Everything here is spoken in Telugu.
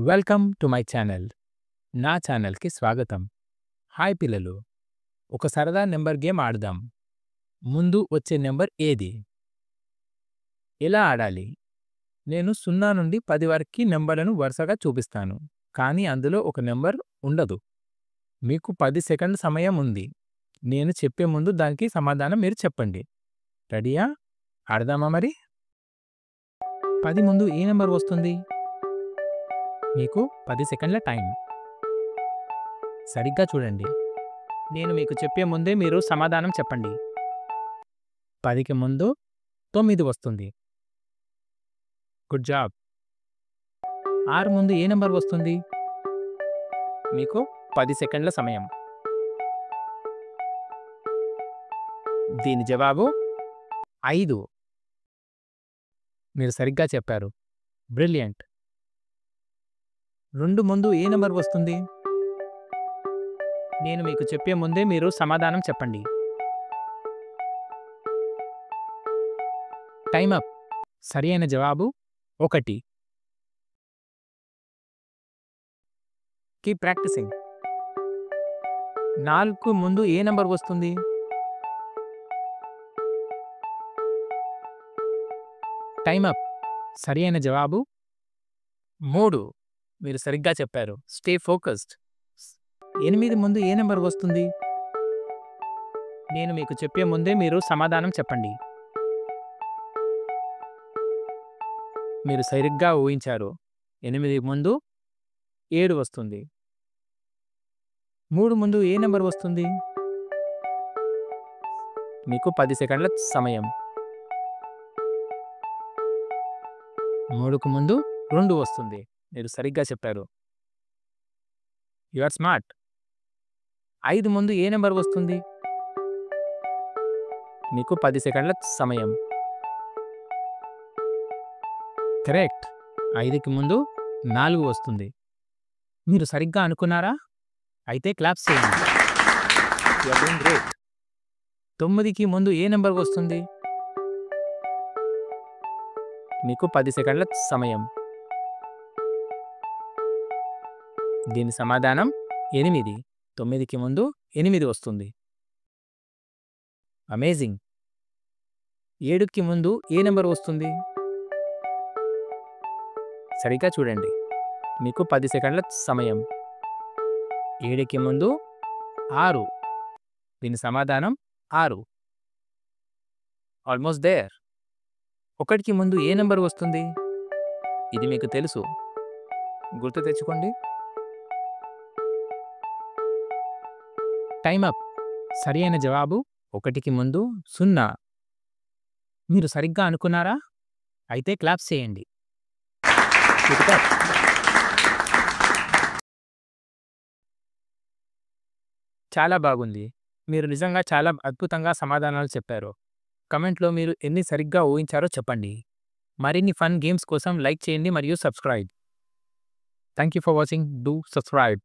Welcome to my channel. నా ఛానల్‌కి స్వాగతం. హాయ్ పిల్లలు, ఒక సరదా నెంబర్ గేమ్ ఆడదాం. ముందు వచ్చే నెంబర్ ఏది? ఎలా ఆడాలి? నేను 0 నుండి 10 వరకి నెంబర్లను వరుసగా చూపిస్తాను. కానీ అందులో ఒక నెంబర్ ఉండదు. మీకు 10 సెకండ్ల సమయం ఉంది. నేను చెప్పే ముందు దానికి సమాధానం మీరు చెప్పండి. రెడీయా? ఆడదామా మరి? 10 ముందు ఏ నెంబర్ వస్తుంది? మీకు 10 సెకండ్ల టైం. సరిగ్గా చూడండి. నేను మీకు చెప్పే ముందే మీరు సమాధానం చెప్పండి. 10కి ముందు 9 వస్తుంది. Good job. 6 ముందు ఏ నెంబర్ వస్తుంది? మీకు 10 సెకండ్ల సమయం. దీని జవాబు 5. మీరు సరిగ్గా చెప్పారు. బ్రిలియంట్. 2 ముందు ఏ నెంబర్ వస్తుంది? నేను మీకు చెప్పే ముందే మీరు సమాధానం చెప్పండి. Time up. సరి అయిన జవాబు 1. Keep practising. 4 ముందు ఏ నెంబర్ వస్తుంది? Time up. సరి అయిన జవాబు 3. మీరు సరిగ్గా చెప్పారు. Stay focused. 8 ముందు ఏ నెంబర్ వస్తుంది? నేను మీకు చెప్పే ముందే మీరు సమాధానం చెప్పండి. మీరు సరిగ్గా ఊహించారు. 8 ముందు 7 వస్తుంది. 3 ముందు ఏ నెంబర్ వస్తుంది? మీకు 10 సెకండ్ల సమయం. 3కు ముందు 2 వస్తుంది. మీరు సరిగ్గా చెప్పారు. You are smart. 5 ముందు ఏ నెంబర్ వస్తుంది? మీకు 10 సెకండ్ల సమయం. కరెక్ట్. 5కి ముందు 4 వస్తుంది. మీరు సరిగ్గా అనుకున్నారా? అయితే క్లాప్స్ చేయండి. You are doing great. 9కి ముందు ఏ నెంబర్ వస్తుంది? మీకు 10 సెకండ్ల సమయం. దీని సమాధానం 8. 9కి ముందు 8 వస్తుంది. అమేజింగ్. 7కి ముందు ఏ నెంబర్ వస్తుంది? సరిగ్గా చూడండి. మీకు 10 సెకండ్ల సమయం. 7కి ముందు 6. దీని సమాధానం 6. Almost there. 1కి ముందు ఏ నెంబర్ వస్తుంది? ఇది మీకు తెలుసు. గుర్తు తెచ్చుకోండి. Time up. సరి అయిన జవాబు 1కి ముందు 0. మీరు సరిగ్గా అనుకున్నారా? అయితే క్లాప్స్ చేయండి. Keep it up. చాలా బాగుంది. మీరు నిజంగా చాలా అద్భుతంగా సమాధానాలు చెప్పారు. కమెంట్లో మీరు ఎన్ని సరిగ్గా ఊహించారో చెప్పండి. మరిన్ని ఫన్ గేమ్స్ కోసం లైక్ చేయండి మరియు subscribe. Thank you for watching. Do subscribe.